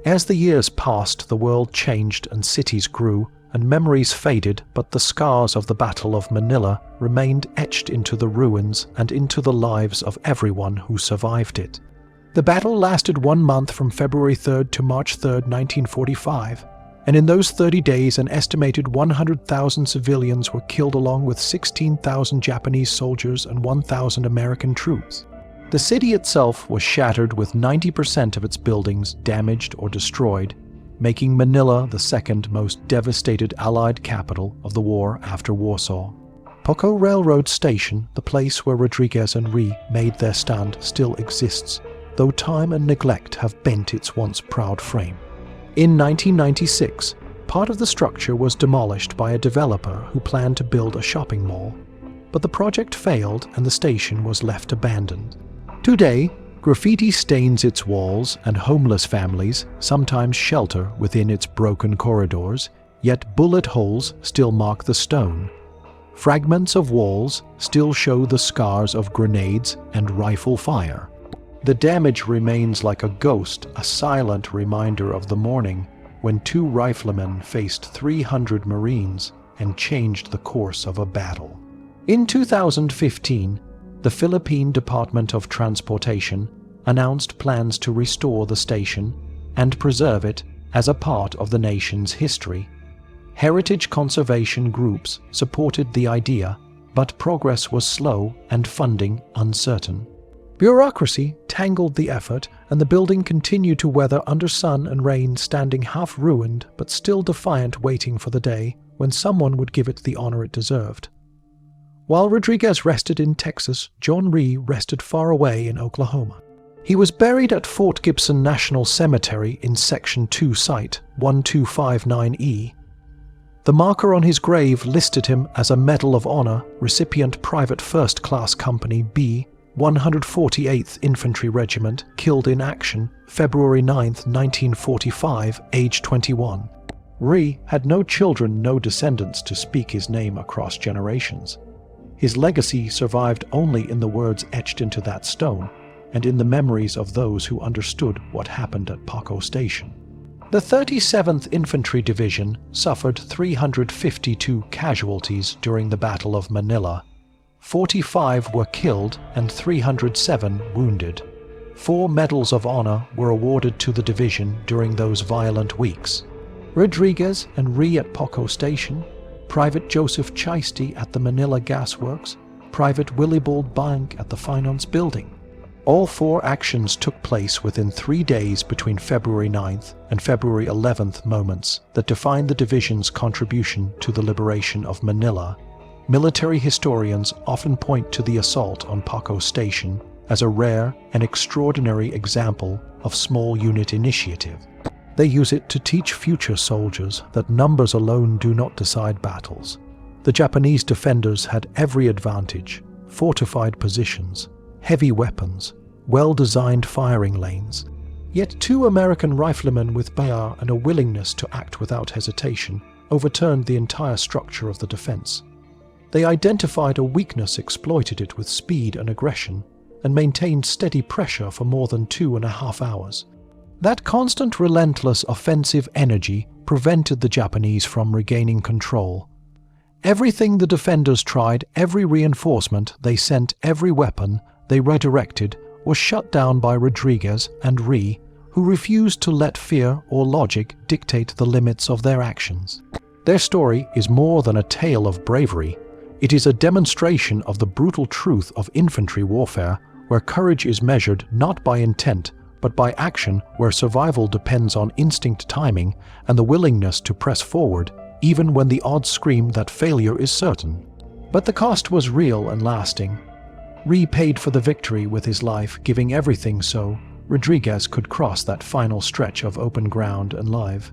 As the years passed, the world changed and cities grew, and memories faded, but the scars of the Battle of Manila remained etched into the ruins and into the lives of everyone who survived it. The battle lasted 1 month from February 3rd to March 3rd, 1945, and in those 30 days an estimated 100,000 civilians were killed along with 16,000 Japanese soldiers and 1,000 American troops. The city itself was shattered with 90% of its buildings damaged or destroyed, making Manila the second most devastated Allied capital of the war after Warsaw. Poco Railroad Station, the place where Rodriguez and Rhee made their stand, still exists, though time and neglect have bent its once proud frame. In 1996, part of the structure was demolished by a developer who planned to build a shopping mall, but the project failed and the station was left abandoned. Today, graffiti stains its walls and homeless families sometimes shelter within its broken corridors, yet bullet holes still mark the stone. Fragments of walls still show the scars of grenades and rifle fire. The damage remains like a ghost, a silent reminder of the morning when 2 riflemen faced 300 Marines and changed the course of a battle. In 2015, the Philippine Department of Transportation announced plans to restore the station and preserve it as a part of the nation's history. Heritage conservation groups supported the idea, but progress was slow and funding uncertain. Bureaucracy tangled the effort, and the building continued to weather under sun and rain, standing half ruined but still defiant, waiting for the day when someone would give it the honor it deserved. While Rodriguez rested in Texas, John Rhee rested far away in Oklahoma. He was buried at Fort Gibson National Cemetery in Section 2 Site 1259E. The marker on his grave listed him as a Medal of Honor recipient, Private First Class Company B, 148th Infantry Regiment, killed in action, February 9, 1945, age 21. Rhee had no children, no descendants to speak his name across generations. His legacy survived only in the words etched into that stone, and in the memories of those who understood what happened at Paco Station. The 37th Infantry Division suffered 352 casualties during the Battle of Manila. 45 were killed and 307 wounded. 4 Medals of Honor were awarded to the division during those violent weeks. Rodriguez and Rhee at Paco Station, Private Joseph Chaisty at the Manila Gas Works, Private Willibald Bank at the Finance Building. All 4 actions took place within 3 days between February 9th and February 11th, moments that define the division's contribution to the liberation of Manila. Military historians often point to the assault on Paco Station as a rare and extraordinary example of small unit initiative. They use it to teach future soldiers that numbers alone do not decide battles. The Japanese defenders had every advantage: fortified positions, heavy weapons, well-designed firing lanes. Yet 2 American riflemen with bayar and a willingness to act without hesitation overturned the entire structure of the defense. They identified a weakness, exploited it with speed and aggression, and maintained steady pressure for more than 2.5 hours. That constant, relentless offensive energy prevented the Japanese from regaining control. Everything the defenders tried, every reinforcement they sent, every weapon they redirected, was shut down by Rodriguez and Rhee, who refused to let fear or logic dictate the limits of their actions. Their story is more than a tale of bravery. It is a demonstration of the brutal truth of infantry warfare, where courage is measured not by intent, but by action, where survival depends on instinct, timing, and the willingness to press forward, even when the odds scream that failure is certain. But the cost was real and lasting. Rhee paid for the victory with his life, giving everything so Rodriguez could cross that final stretch of open ground alive.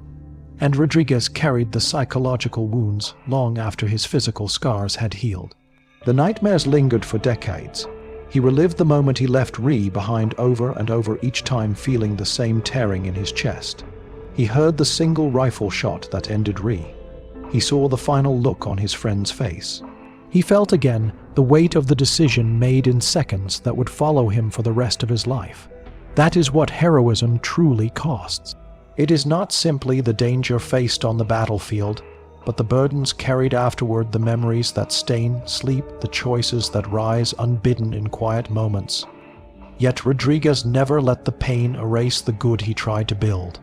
And Rodriguez carried the psychological wounds long after his physical scars had healed. The nightmares lingered for decades. He relived the moment he left Rhee behind over and over, each time feeling the same tearing in his chest. He heard the single rifle shot that ended Rhee. He saw the final look on his friend's face. He felt again the weight of the decision made in seconds that would follow him for the rest of his life. That is what heroism truly costs. It is not simply the danger faced on the battlefield, but the burdens carried afterward, the memories that stain sleep, the choices that rise unbidden in quiet moments. Yet Rodriguez never let the pain erase the good he tried to build.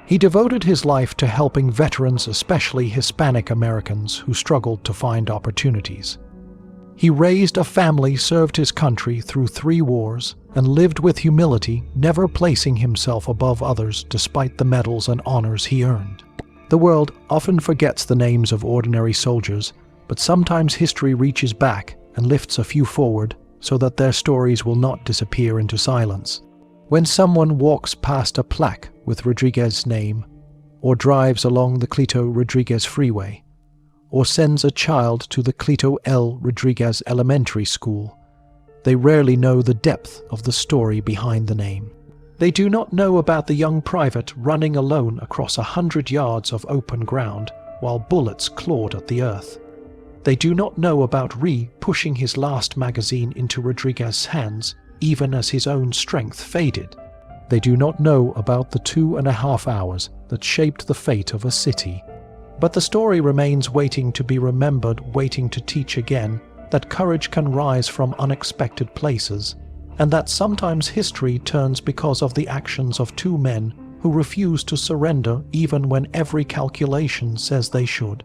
He devoted his life to helping veterans, especially Hispanic Americans who struggled to find opportunities. He raised a family, served his country through 3 wars, and lived with humility, never placing himself above others despite the medals and honors he earned. The world often forgets the names of ordinary soldiers, but sometimes history reaches back and lifts a few forward so that their stories will not disappear into silence. When someone walks past a plaque with Rodriguez's name, or drives along the Clito Rodriguez Freeway, or sends a child to the Clito L. Rodriguez Elementary School, they rarely know the depth of the story behind the name. They do not know about the young private running alone across 100 yards of open ground while bullets clawed at the earth. They do not know about Ree pushing his last magazine into Rodriguez's hands even as his own strength faded. They do not know about the 2.5 hours that shaped the fate of a city. But the story remains waiting to be remembered, waiting to teach again that courage can rise from unexpected places, and that sometimes history turns because of the actions of two men who refuse to surrender even when every calculation says they should.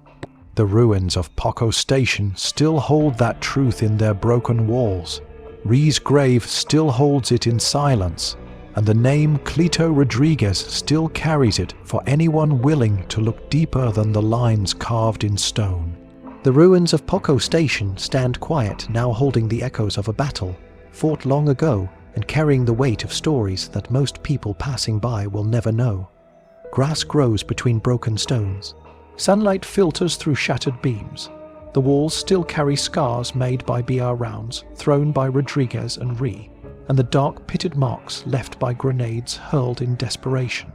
The ruins of Poco Station still hold that truth in their broken walls. Ree's grave still holds it in silence, and the name Clito Rodriguez still carries it for anyone willing to look deeper than the lines carved in stone. The ruins of Poco Station stand quiet, now holding the echoes of a battle fought long ago and carrying the weight of stories that most people passing by will never know. Grass grows between broken stones. Sunlight filters through shattered beams. The walls still carry scars made by BR rounds thrown by Rodriguez and Ree, and the dark pitted marks left by grenades hurled in desperation.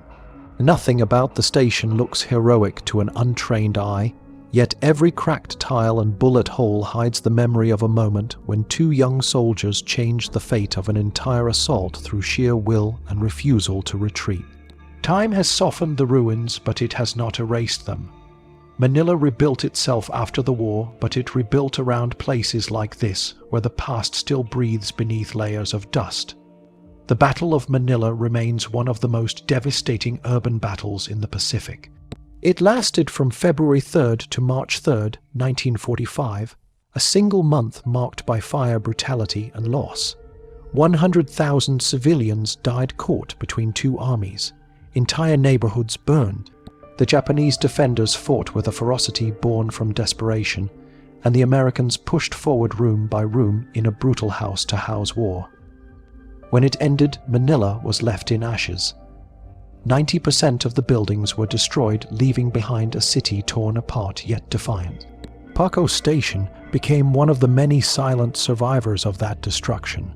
Nothing about the station looks heroic to an untrained eye, yet every cracked tile and bullet hole hides the memory of a moment when two young soldiers changed the fate of an entire assault through sheer will and refusal to retreat. Time has softened the ruins, but it has not erased them. Manila rebuilt itself after the war, but it rebuilt around places like this, where the past still breathes beneath layers of dust. The Battle of Manila remains one of the most devastating urban battles in the Pacific. It lasted from February 3rd to March 3rd, 1945, a single month marked by fire brutality and loss. 100,000 civilians died caught between two armies. Entire neighborhoods burned. The Japanese defenders fought with a ferocity born from desperation, and the Americans pushed forward room by room in a brutal house-to-house war. When it ended, Manila was left in ashes. 90% of the buildings were destroyed, leaving behind a city torn apart yet defiant. Poco Station became one of the many silent survivors of that destruction.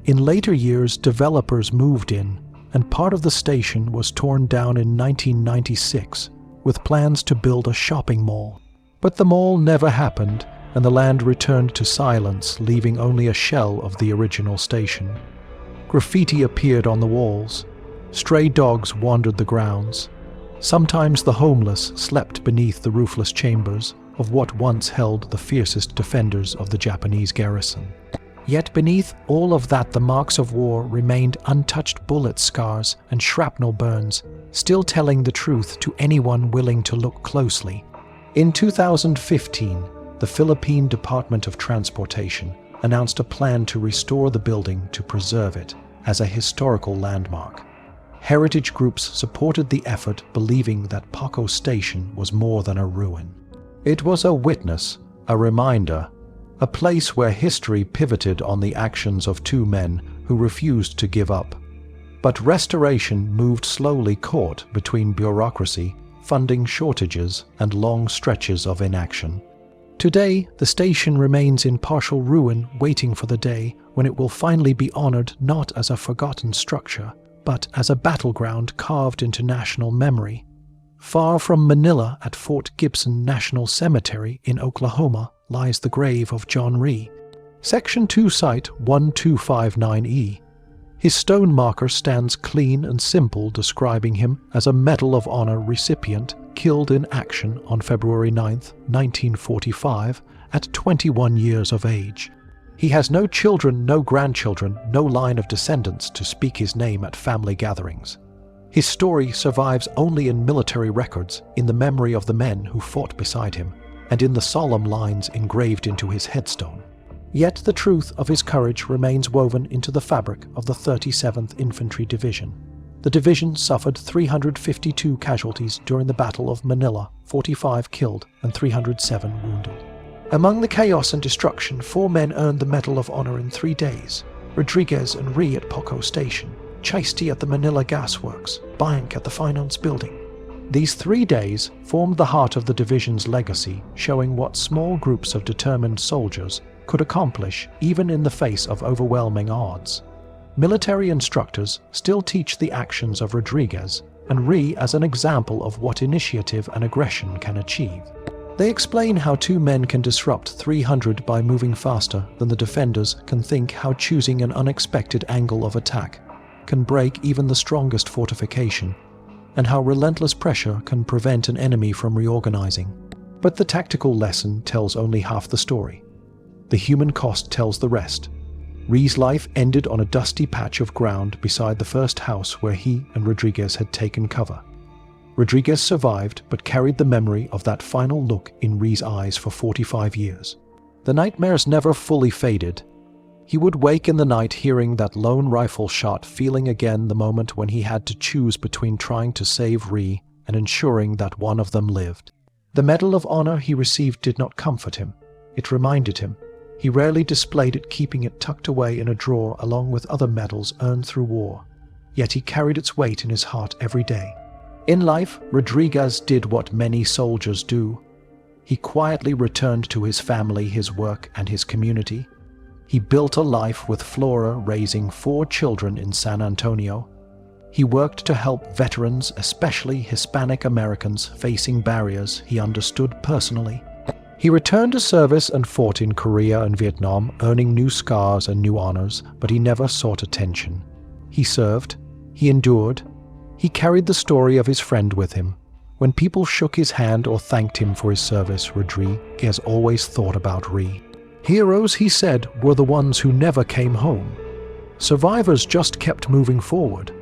In later years, developers moved in, and part of the station was torn down in 1996 with plans to build a shopping mall. But the mall never happened, and the land returned to silence, leaving only a shell of the original station. Graffiti appeared on the walls. Stray dogs wandered the grounds. Sometimes the homeless slept beneath the roofless chambers of what once held the fiercest defenders of the Japanese garrison. Yet beneath all of that, the marks of war remained untouched bullet scars and shrapnel burns, still telling the truth to anyone willing to look closely. In 2015, the Philippine Department of Transportation announced a plan to restore the building to preserve it as a historical landmark. Heritage groups supported the effort, believing that Poco Station was more than a ruin. It was a witness, a reminder, a place where history pivoted on the actions of two men who refused to give up. But restoration moved slowly, caught between bureaucracy, funding shortages, and long stretches of inaction. Today, the station remains in partial ruin, waiting for the day when it will finally be honored not as a forgotten structure, but as a battleground carved into national memory. Far from Manila, at Fort Gibson National Cemetery in Oklahoma, lies the grave of John Ree, Section 2 Site 1259E. His stone marker stands clean and simple, describing him as a Medal of Honor recipient killed in action on February 9, 1945, at 21 years of age. He has no children, no grandchildren, no line of descendants to speak his name at family gatherings. His story survives only in military records, in the memory of the men who fought beside him, and in the solemn lines engraved into his headstone. Yet the truth of his courage remains woven into the fabric of the 37th Infantry Division. The division suffered 352 casualties during the Battle of Manila, 45 killed and 307 wounded. Among the chaos and destruction, 4 men earned the Medal of Honor in 3 days: Rodriguez and Ree at Poco Station, Chaisty at the Manila Gasworks, Bank at the Finance Building. These 3 days formed the heart of the division's legacy, showing what small groups of determined soldiers could accomplish even in the face of overwhelming odds. Military instructors still teach the actions of Rodriguez and Rhee as an example of what initiative and aggression can achieve. They explain how 2 men can disrupt 300 by moving faster than the defenders can think, how choosing an unexpected angle of attack can break even the strongest fortification, and how relentless pressure can prevent an enemy from reorganizing. But the tactical lesson tells only half the story. The human cost tells the rest. Rhee's life ended on a dusty patch of ground beside the first house where he and Rodriguez had taken cover. Rodriguez survived but carried the memory of that final look in Rhee's eyes for 45 years. The nightmares never fully faded. He would wake in the night hearing that lone rifle shot, feeling again the moment when he had to choose between trying to save Rhee and ensuring that one of them lived. The Medal of Honor he received did not comfort him. It reminded him. He rarely displayed it, keeping it tucked away in a drawer along with other medals earned through war. Yet he carried its weight in his heart every day. In life, Rodriguez did what many soldiers do. He quietly returned to his family, his work, and his community. He built a life with Flora, raising 4 children in San Antonio. He worked to help veterans, especially Hispanic Americans, facing barriers he understood personally. He returned to service and fought in Korea and Vietnam, earning new scars and new honors, but he never sought attention. He served. He endured. He carried the story of his friend with him. When people shook his hand or thanked him for his service, Rodriguez always thought about Rhee. Heroes, he said, were the ones who never came home. Survivors just kept moving forward.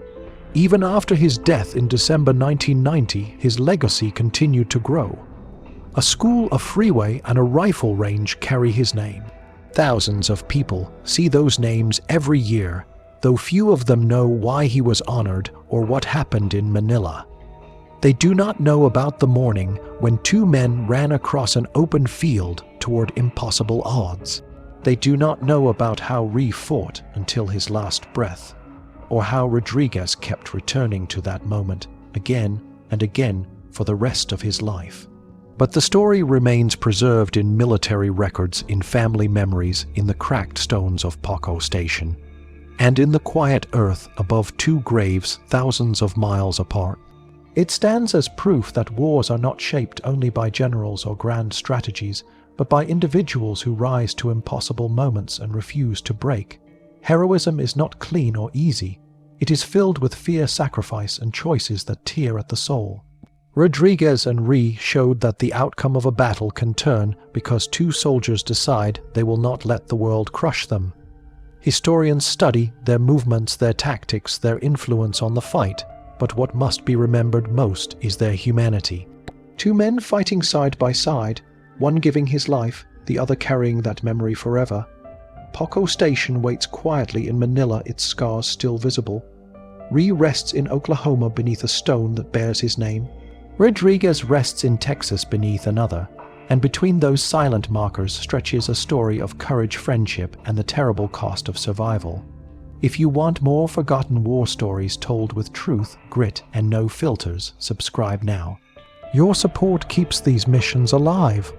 Even after his death in December 1990, his legacy continued to grow. A school, a freeway, and a rifle range carry his name. Thousands of people see those names every year, though few of them know why he was honored or what happened in Manila. They do not know about the morning when 2 men ran across an open field toward impossible odds. They do not know about how Rhee fought until his last breath, or how Rodriguez kept returning to that moment again and again for the rest of his life. But the story remains preserved in military records, in family memories, in the cracked stones of Poco Station, and in the quiet earth above 2 graves thousands of miles apart. It stands as proof that wars are not shaped only by generals or grand strategies, but by individuals who rise to impossible moments and refuse to break. Heroism is not clean or easy. It is filled with fear, sacrifice, and choices that tear at the soul. Rodriguez and Rhee showed that the outcome of a battle can turn because 2 soldiers decide they will not let the world crush them. Historians study their movements, their tactics, their influence on the fight, but what must be remembered most is their humanity. 2 men fighting side by side, one giving his life, the other carrying that memory forever. Poco Station waits quietly in Manila, its scars still visible. Rhee rests in Oklahoma beneath a stone that bears his name. Rodriguez rests in Texas beneath another, and between those silent markers stretches a story of courage, friendship, and the terrible cost of survival. If you want more forgotten war stories told with truth, grit, and no filters, subscribe now. Your support keeps these missions alive.